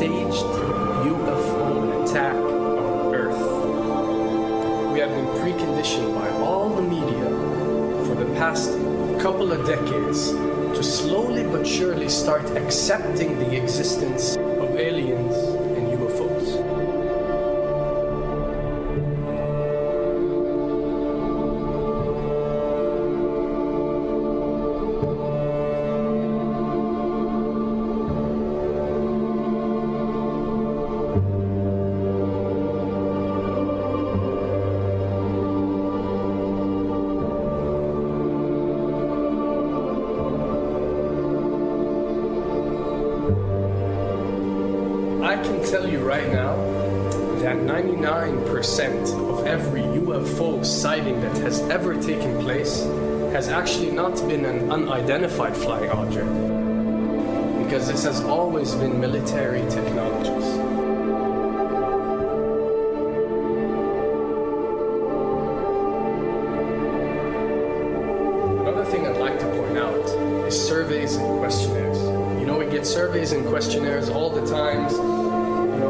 staged UFO attack on Earth. We have been preconditioned by all the media for the past couple of decades to slowly but surely start accepting the existence of aliens and UFOs. I can tell you right now that 99% of every UFO sighting that has ever taken place has actually not been an unidentified flying object, because this has always been military technologies. Another thing I'd like to point out is surveys and questionnaires. You know, we get surveys and questionnaires all the time,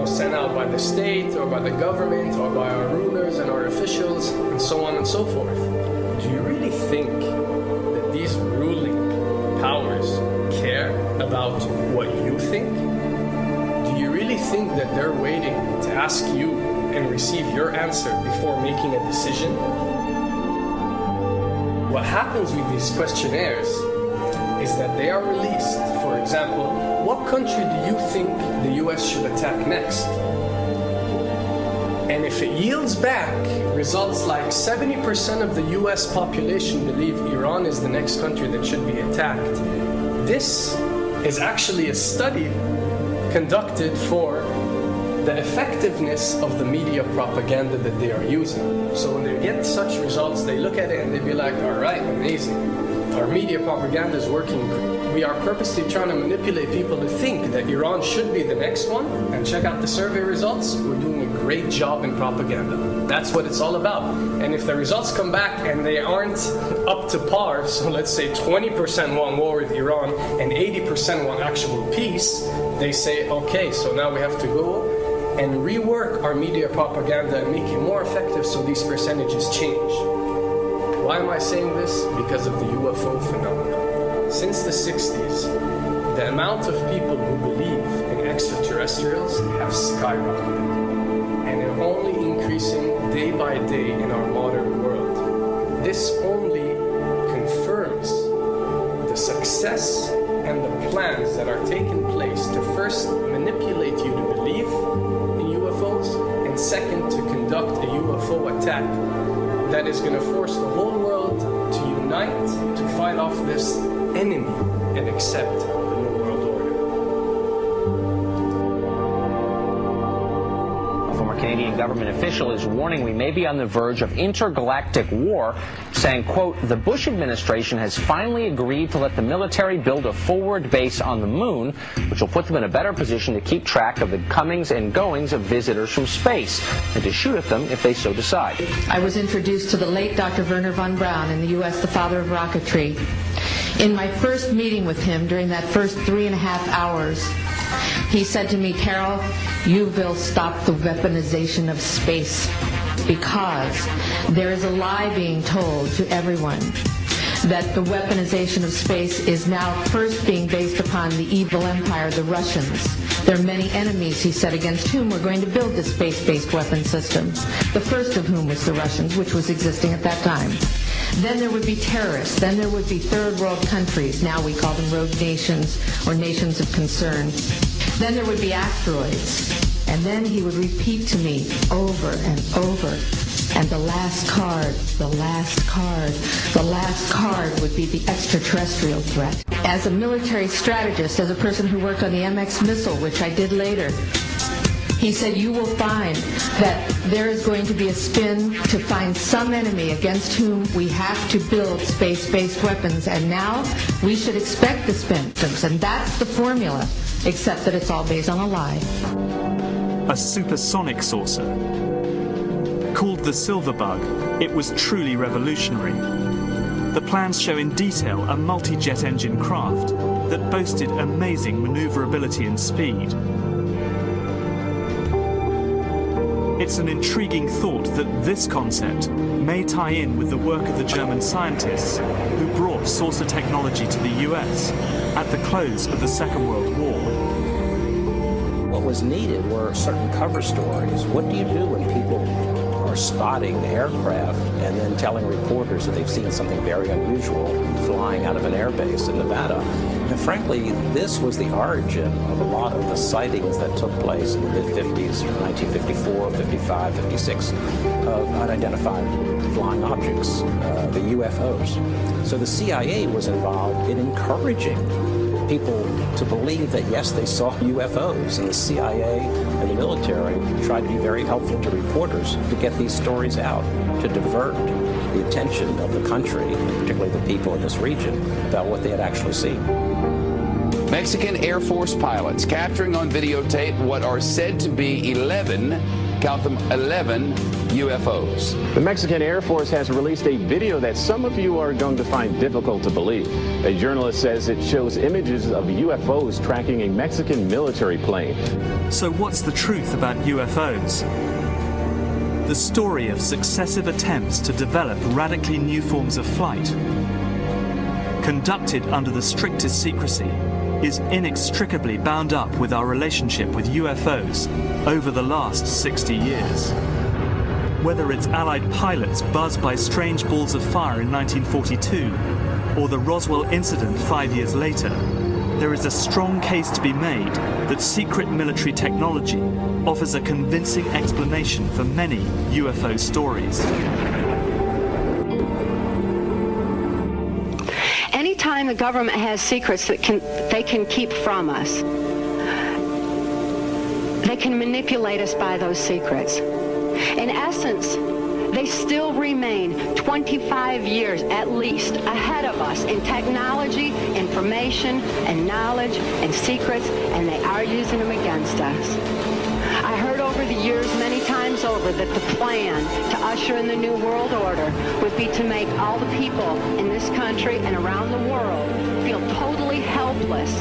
sent out by the state or by the government or by our rulers and our officials and so on and so forth. Do you really think that these ruling powers care about what you think? Do you really think that they're waiting to ask you and receive your answer before making a decision? What happens with these questionnaires is that they are released. For example, what country do you think the US should attack next? And if it yields back results like 70% of the US population believe Iran is the next country that should be attacked, this is actually a study conducted for the effectiveness of the media propaganda that they are using. So when they get such results, they look at it and they be like, all right, amazing. Our media propaganda is working. We are purposely trying to manipulate people to think that Iran should be the next one, and check out the survey results. We're doing a great job in propaganda. That's what it's all about. And if the results come back and they aren't up to par, so let's say 20% want war with Iran and 80% want actual peace, they say, okay, so now we have to go and rework our media propaganda and make it more effective so these percentages change. Why am I saying this? Because of the UFO phenomenon. Since the 60s, the amount of people who believe in extraterrestrials have skyrocketed, and are only increasing day by day in our modern world. This only confirms the success and the plans that are taking place to first manipulate you to believe in UFOs, and second, to conduct a UFO attack that is going to force the whole world to unite to fight off this enemy and accept the New World Order. A former Canadian government official is warning we may be on the verge of intergalactic war, saying, quote, the Bush administration has finally agreed to let the military build a forward base on the moon, which will put them in a better position to keep track of the comings and goings of visitors from space, and to shoot at them if they so decide. I was introduced to the late Dr. Wernher von Braun in the U.S., the father of rocketry. In my first meeting with him, during that first 3.5 hours, he said to me, Carol, you will stop the weaponization of space, because there is a lie being told to everyone that the weaponization of space is now first being based upon the evil empire, the Russians. There are many enemies, he said, against whom we're going to build this space-based weapon system, the first of whom was the Russians, which was existing at that time. Then there would be terrorists. Then there would be third world countries. Now we call them rogue nations or nations of concern. Then there would be asteroids. And then he would repeat to me over and over, and the last card, the last card, the last card would be the extraterrestrial threat. As a military strategist, as a person who worked on the MX missile, which I did later, he said, you will find that there is going to be a spin to find some enemy against whom we have to build space-based weapons, and now we should expect the spin. And that's the formula, except that it's all based on a lie. A supersonic saucer. Called the Silver Bug, it was truly revolutionary. The plans show in detail a multi-jet engine craft that boasted amazing maneuverability and speed. It's an intriguing thought that this concept may tie in with the work of the German scientists who brought saucer technology to the US at the close of the Second World War. What was needed were certain cover stories. What do you do when people are spotting aircraft and then telling reporters that they've seen something very unusual flying out of an airbase in Nevada? And frankly, this was the origin of a lot of the sightings that took place in the mid-50s, 1954, 55, 56, of unidentified flying objects, the UFOs. So the CIA was involved in encouraging people to believe that, yes, they saw UFOs, and the CIA and the military tried to be very helpful to reporters to get these stories out, to divert the attention of the country, and particularly the people in this region, about what they had actually seen. Mexican Air Force pilots capturing on videotape what are said to be 11, count them, 11 UFOs. The Mexican Air Force has released a video that some of you are going to find difficult to believe. A journalist says it shows images of UFOs tracking a Mexican military plane. So what's the truth about UFOs? The story of successive attempts to develop radically new forms of flight, conducted under the strictest secrecy, is inextricably bound up with our relationship with UFOs over the last 60 years. Whether it's Allied pilots buzzed by strange balls of fire in 1942, or the Roswell incident 5 years later, there is a strong case to be made that secret military technology offers a convincing explanation for many UFO stories. Anytime the government has secrets that they can keep from us, they can manipulate us by those secrets. In essence, they still remain 25 years at least ahead of us in technology, information, and knowledge, and secrets, and they are using them against us. I heard over the years many times over that the plan to usher in the New World Order would be to make all the people in this country and around the world feel totally helpless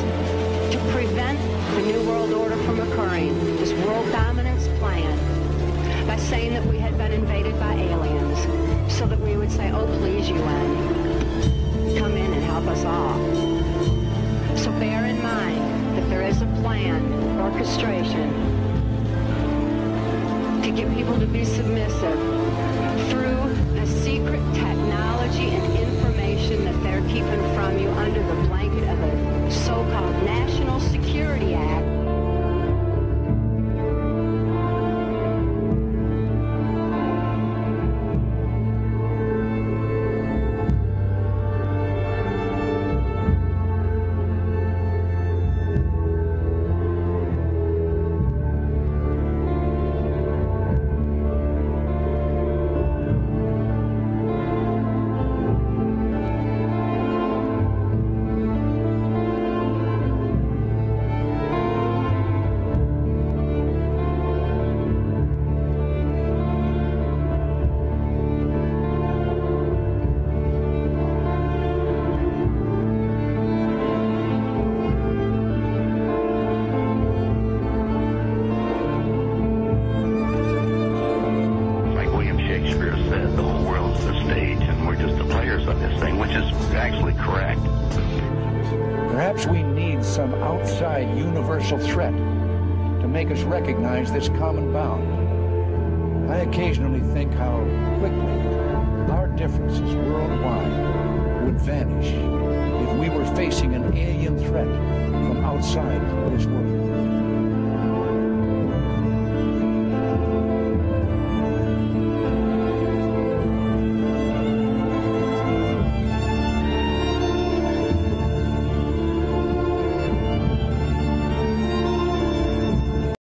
to prevent the New World Order from occurring, this world dominance plan, by saying that we had been invaded by aliens, so that we would say, oh, please, UN, come in and help us all. So bear in mind that there is a plan, orchestration, to get people to be submissive through a secret technology and information that they're keeping from you under the blanket of a so-called National Security Act. Perhaps we need some outside universal threat to make us recognize this common bound. I occasionally think how quickly our differences worldwide would vanish if we were facing an alien threat from outside this world.